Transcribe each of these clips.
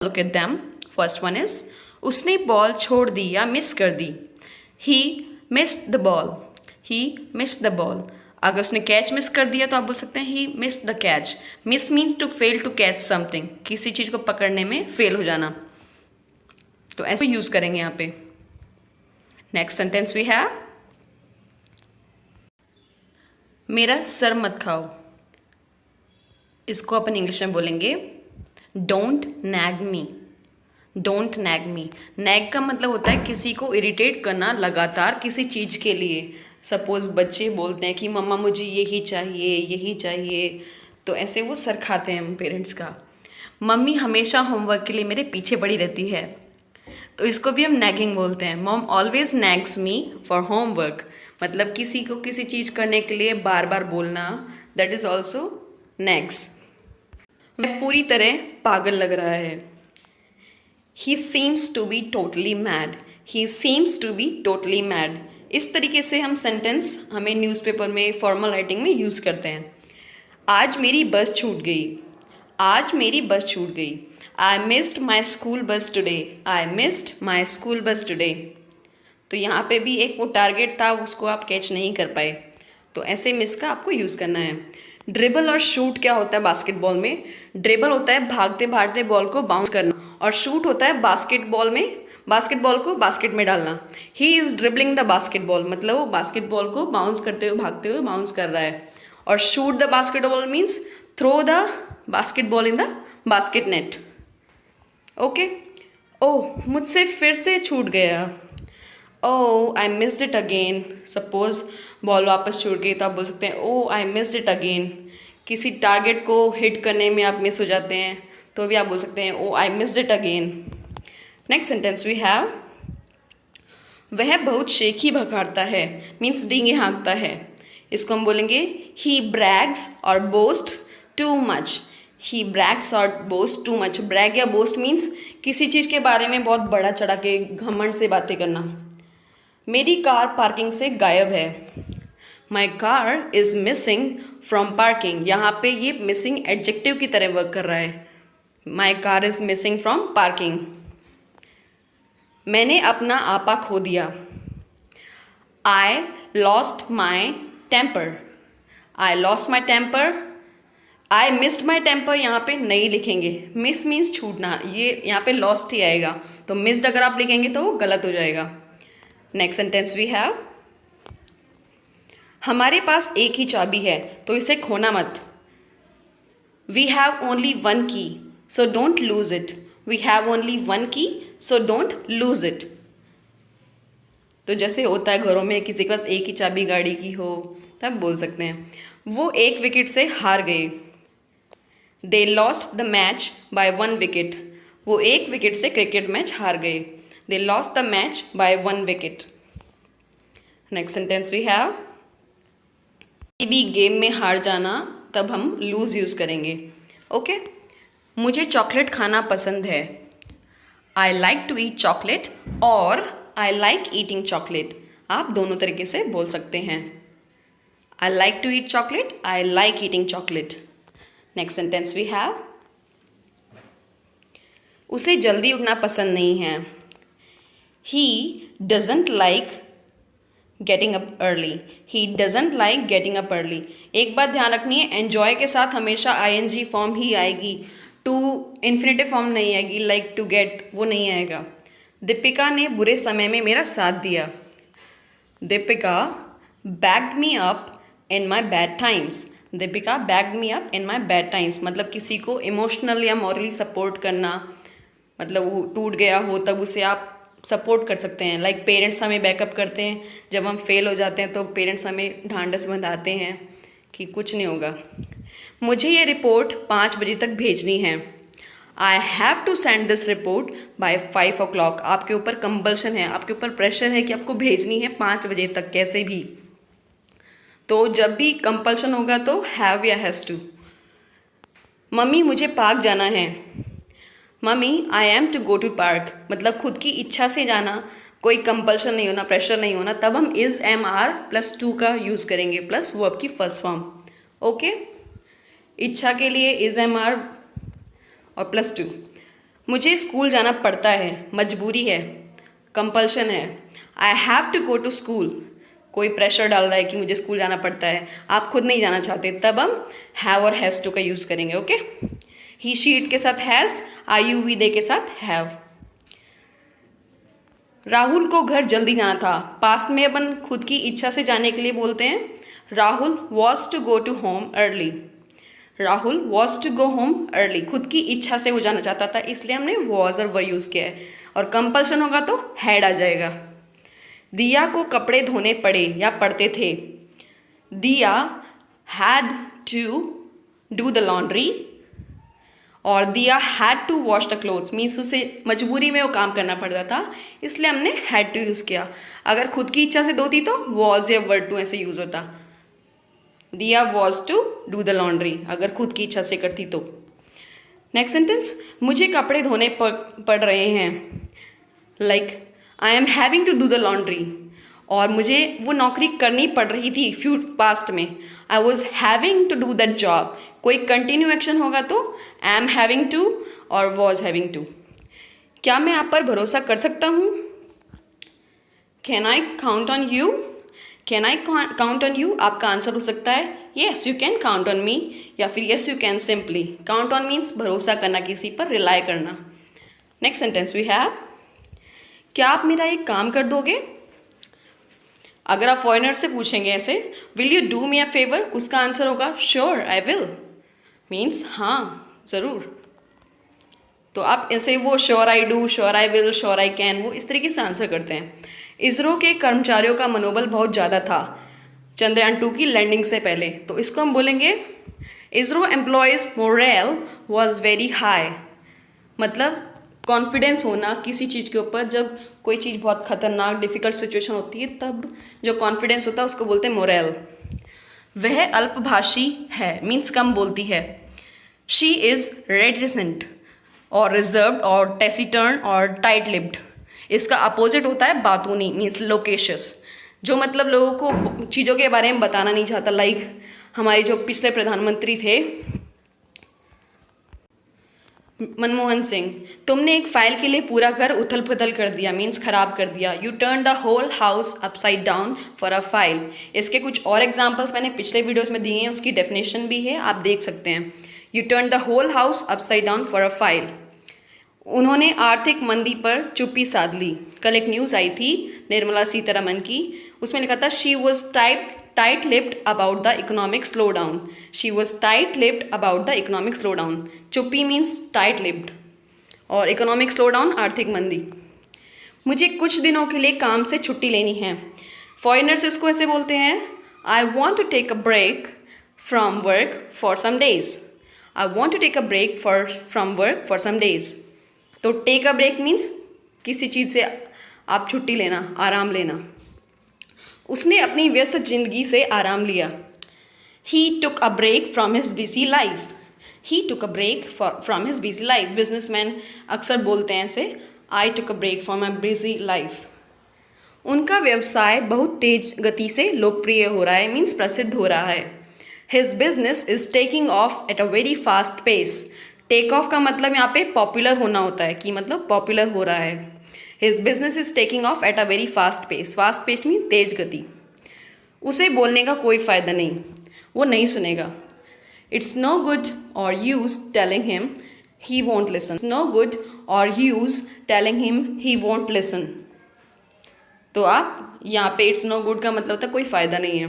Look at them. First one is उसने ball छोड़ दी या मिस कर दी. He missed the ball. He missed the ball. अगर उसने कैच मिस कर दिया तो आप बोल सकते हैं he missed the catch. Miss means to fail to catch something. किसी चीज़ को पकड़ने में फेल हो जाना. तो ऐसे यूज़ करेंगे यहाँ पे. नेक्स्ट सेंटेंस वी हैव मेरा सर मत खाओ. इसको अपन इंग्लिश में बोलेंगे don't nag me. Don't nag me. Nag का मतलब होता है किसी को इरिटेट करना लगातार किसी चीज़ के लिए. सपोज बच्चे बोलते हैं कि मम्मा मुझे यही चाहिए, तो ऐसे वो सर खाते हैं पेरेंट्स का. मम्मी हमेशा होमवर्क के लिए मेरे पीछे पड़ी रहती है, तो इसको भी हम नैगिंग बोलते हैं. Mom always nags me for homework. मतलब किसी को किसी चीज़ करने के लिए बार बार बोलना, दैट इज़ ऑल्सो नैग्स. वह पूरी तरह पागल लग रहा है. He seems to be totally mad. He seems to be totally mad. इस तरीके से हम सेंटेंस हमें न्यूज़पेपर में फॉर्मल राइटिंग में यूज़ करते हैं. आज मेरी बस छूट गई. आज मेरी बस छूट गई. I missed my school bus today. I missed my school bus today. तो यहाँ पे भी एक वो टारगेट था, उसको आप कैच नहीं कर पाए, तो ऐसे मिस का आपको यूज़ करना है. ड्रिबल और शूट क्या होता है बास्केटबॉल में? ड्रिबल होता है भागते भागते बॉल को बाउंस करना, और शूट होता है बास्केटबॉल में बास्केटबॉल को बास्केट में डालना. He is dribbling the basketball, मतलब वो बास्केटबॉल को बाउंस करते हुए भागते हुए बाउंस कर रहा है. और shoot the basketball means throw the basketball in the basket net. Okay. Oh मुझसे फिर से छूट गया. Oh I missed it again. Suppose ball वापस छूट गई तो आप बोल सकते हैं oh I missed it again. किसी टारगेट को हिट करने में आप मिस हो जाते हैं तो भी आप बोल सकते हैं oh I missed it again. Next sentence we have वह बहुत शेखी भखाड़ता है, मीन्स डींगे हाँकता है. इसको हम बोलेंगे ही ब्रैग्स और बोस्ट टू मच. ही ब्रैग्स और बोस्ट टू मच. ब्रैग या बोस्ट मीन्स किसी चीज़ के बारे में बहुत बड़ा चढ़ा के घमंड से बातें करना. मेरी कार पार्किंग से गायब है. My car is missing from parking. यहाँ पे ये मिसिंग एडजेक्टिव की तरह वर्क कर रहा है. My car is missing from parking. मैंने अपना आपा खो दिया. I lost my temper. I lost my temper. I missed my temper यहाँ पे नहीं लिखेंगे. मिस मीन्स छूटना, ये यहाँ पे लॉस्ट ही आएगा, तो मिस्ड अगर आप लिखेंगे तो वो गलत हो जाएगा. नेक्स्ट सेंटेंस वी हैव हमारे पास एक ही चाबी है तो इसे खोना मत. We have only one key so don't lose it. We have only one key so don't lose it. तो जैसे होता है घरों में किसी के पास एक ही चाबी गाड़ी की हो, तब बोल सकते हैं वो एक विकेट से हार गए. They lost the match by one wicket. वो एक विकेट से क्रिकेट मैच हार गए. They lost the match by one wicket. Next sentence we have किसी भी गेम में हार जाना, तब हम लूज़ यूज़ करेंगे. ओके. मुझे चॉकलेट खाना पसंद है. I like to eat chocolate और आई लाइक ईटिंग चॉकलेट. आप दोनों तरीके से बोल सकते हैं. I like to eat chocolate, I like eating chocolate. Next sentence we have उसे जल्दी उठना पसंद नहीं है. He doesn't like getting up early. He doesn't like getting up early. एक बात ध्यान रखनी है, एन्जॉय के साथ हमेशा आईएनजी फॉर्म ही आएगी, टू इन्फिनेटिव फॉर्म नहीं आएगी. लाइक टू गेट वो नहीं आएगा. दीपिका ने बुरे समय में मेरा साथ दिया. Deepika backed me up in my bad times. Deepika backed me up in my bad times. मतलब किसी को इमोशनल या मॉरली सपोर्ट करना, मतलब वो टूट गया हो तब उसे आप सपोर्ट कर सकते हैं. लाइक पेरेंट्स हमें बैकअप करते हैं जब हम फेल हो जाते हैं, तो पेरेंट्स हमें ढांढस बंधाते हैं कि कुछ नहीं होगा. मुझे ये रिपोर्ट 5 बजे तक भेजनी है. I have to send this report by 5 o'clock. आपके ऊपर कंपल्शन है, आपके ऊपर प्रेशर है कि आपको भेजनी है 5 बजे तक कैसे भी. तो जब भी कंपल्शन होगा तो हैव या हैज़ टू. मम्मी मुझे पार्क जाना है. Mummy I am to go to park. मतलब खुद की इच्छा से जाना, कोई कंपल्शन नहीं होना, प्रेशर नहीं होना, तब हम is am are plus to का यूज़ करेंगे, प्लस वर्ब की फर्स्ट फॉर्म. ओके. इच्छा के लिए इज़ एम आर और प्लस टू. मुझे स्कूल जाना पड़ता है, मजबूरी है, कंपल्शन है। I have to go to school, कोई प्रेशर डाल रहा है कि मुझे स्कूल जाना पड़ता है, आप खुद नहीं जाना चाहते, तब हम हैव और हैज़ टू का यूज़ करेंगे। ओके, ही शी इट के साथ हैज़, आई यू वी दे के साथ हैव। राहुल को घर जल्दी जाना था, पास्ट में अपन खुद की इच्छा से जाने के लिए बोलते हैं Rahul was to go to home early. Rahul was to go home early, खुद की इच्छा से वो जाना चाहता था, इसलिए हमने वॉज और वर यूज़ किया है। और कंपल्शन होगा तो हैड आ जाएगा। दिया को कपड़े धोने पड़े या पड़ते थे, Diya had to do the laundry, और Diya had to wash the clothes means उसे मजबूरी में वो काम करना पड़ता था, इसलिए हमने हैड टू यूज़ किया। अगर खुद की इच्छा से धोती तो वॉज या वर टू ऐसे यूज़ होता। Diya was to do the laundry, अगर खुद की इच्छा से करती तो। नेक्स्ट सेंटेंस, मुझे कपड़े धोने पड़ रहे हैं, like I am having to do the laundry, और मुझे वो नौकरी करनी पड़ रही थी पास्ट में, I was having to do that job. कोई कंटिन्यू एक्शन होगा तो एम हैविंग टू और वॉज हैविंग टू। क्या मैं आप पर भरोसा कर सकता हूँ? Can I count on you? Can I count on you आपका आंसर हो सकता है yes you can count on me, या फिर yes you can simply. Count on means भरोसा करना, किसी पर रिलाई करना। नेक्स्ट सेंटेंस वी हैव, क्या आप मेरा एक काम कर दोगे? अगर आप फॉरेनर से पूछेंगे ऐसे, will you do me a favour, उसका आंसर होगा श्योर आई विल, मीन्स हाँ ज़रूर। तो आप ऐसे वो sure I do, sure I will, sure I can, वो इस तरीके से आंसर करते हैं। इसरो के कर्मचारियों का मनोबल बहुत ज़्यादा था चंद्रयान 2 की लैंडिंग से पहले, तो इसको हम बोलेंगे ISRO employees moral was very high, मतलब कॉन्फिडेंस होना किसी चीज़ के ऊपर, जब कोई चीज़ बहुत खतरनाक डिफ़िकल्ट सिचुएशन होती है तब जो कॉन्फिडेंस होता है उसको बोलते हैं मोरल। वह अल्पभाषी है मीन्स कम बोलती है। शी इज़ रेटिसेंट और रिजर्व्ड और टेसिटर्न और टाइट लिप्ड, इसका अपोजिट होता है बातूनी मीन्स लोकेशियस, जो मतलब लोगों को चीज़ों के बारे में बताना नहीं चाहता। लाइक हमारे जो पिछले प्रधानमंत्री थे मनमोहन सिंह, तुमने एक फाइल के लिए पूरा घर उथल पुथल कर दिया मीन्स खराब कर दिया। You turn the whole house upside down for a file. इसके कुछ और एग्जांपल्स मैंने पिछले वीडियोस में दिए हैं, उसकी डेफिनेशन भी है, आप देख सकते हैं। You turn the whole house upside down for a file. उन्होंने आर्थिक मंदी पर चुप्पी साध ली। कल एक न्यूज़ आई थी निर्मला सीतारमन की, उसमें लिखा था she was tight-lipped about the economic slowdown. She was tight-lipped about the economic slowdown. चुप्पी means tight-lipped और economic slowdown आर्थिक मंदी। मुझे कुछ दिनों के लिए काम से छुट्टी लेनी है। फॉरेनर्स इसको ऐसे बोलते हैं, I want to take a break from work for some days. I want to take a break from work for some days. तो take a break means किसी चीज़ से आप छुट्टी लेना, आराम लेना। उसने अपनी व्यस्त जिंदगी से आराम लिया। He took a break from his busy life. He took a break from his busy life. Businessman अक्सर बोलते हैं ऐसे, I took a break from my busy life. उनका व्यवसाय बहुत तेज गति से लोकप्रिय हो रहा है मीन्स प्रसिद्ध हो रहा है। His business is taking off at a very fast pace. Take off का मतलब यहाँ पे पॉपुलर होना होता है, कि मतलब पॉपुलर हो रहा है। His business is taking off at a very fast pace. Fast pace mean तेज गति। उसे बोलने का कोई फ़ायदा नहीं, वो नहीं सुनेगा। It's no good or use telling him he won't listen. No good or use telling him he won't listen. तो आप यहाँ पे इट्स नो गुड का मतलब होता है कोई फ़ायदा नहीं है।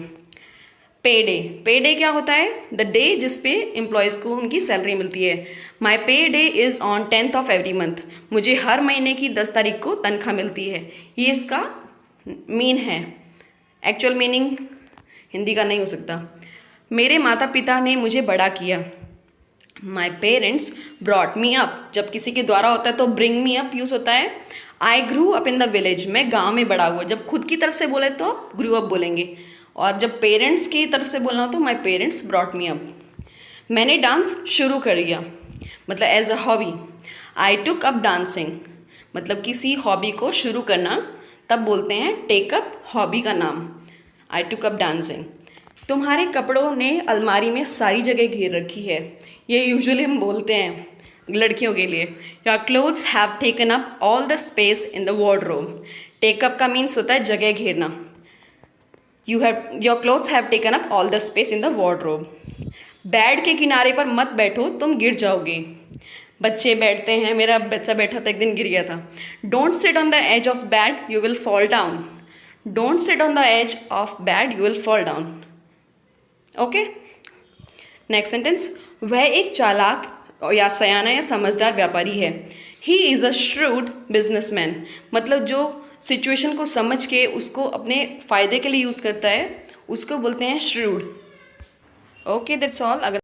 पे डे, पे डे क्या होता है? द डे जिस पे एम्प्लॉयज़ को उनकी सैलरी मिलती है। माई पे day is on 10th of every month. मुझे हर महीने की 10 तारीख को तनख्वाह मिलती है, ये इसका मीन है। एक्चुअल मीनिंग हिंदी का नहीं हो सकता। मेरे माता पिता ने मुझे बड़ा किया। माई पेरेंट्स ब्रॉट मी अप। जब किसी के द्वारा होता है तो ब्रिंग मी अप यूज़ होता है। I grew up in the village, मैं गाँव में बड़ा हुआ। जब खुद की तरफ से बोले तो ग्रू अप बोलेंगे, और जब पेरेंट्स की तरफ से बोलना हो तो my parents brought me up. मैंने डांस शुरू कर दिया, मतलब as a hobby. I took up dancing, मतलब किसी हॉबी को शुरू करना, तब बोलते हैं टेक अप हॉबी का नाम। आई टुक अप डांसिंग। तुम्हारे कपड़ों ने अलमारी में सारी जगह घेर रखी है, ये यूजुअली हम बोलते हैं लड़कियों के लिए, your clothes have taken up all the space in the wardrobe. Take up का मीन्स होता है जगह घेरना। Your clothes have taken up all the space in the wardrobe. Bed के किनारे पर मत बैठो, तुम गिर जाओगे। बच्चे बैठते हैं, मेरा बच्चा बैठा था, एक दिन गिर गया था। Don't sit on the edge of bed, you will fall down. Don't sit on the edge of bed, you will fall down. Okay, next sentence, वह एक चालाक या सयाना या समझदार व्यापारी है। He is a shrewd businessman, मतलब जो सिचुएशन को समझ के उसको अपने फ़ायदे के लिए यूज़ करता है उसको बोलते हैं श्रूड। Okay, that's all. अगर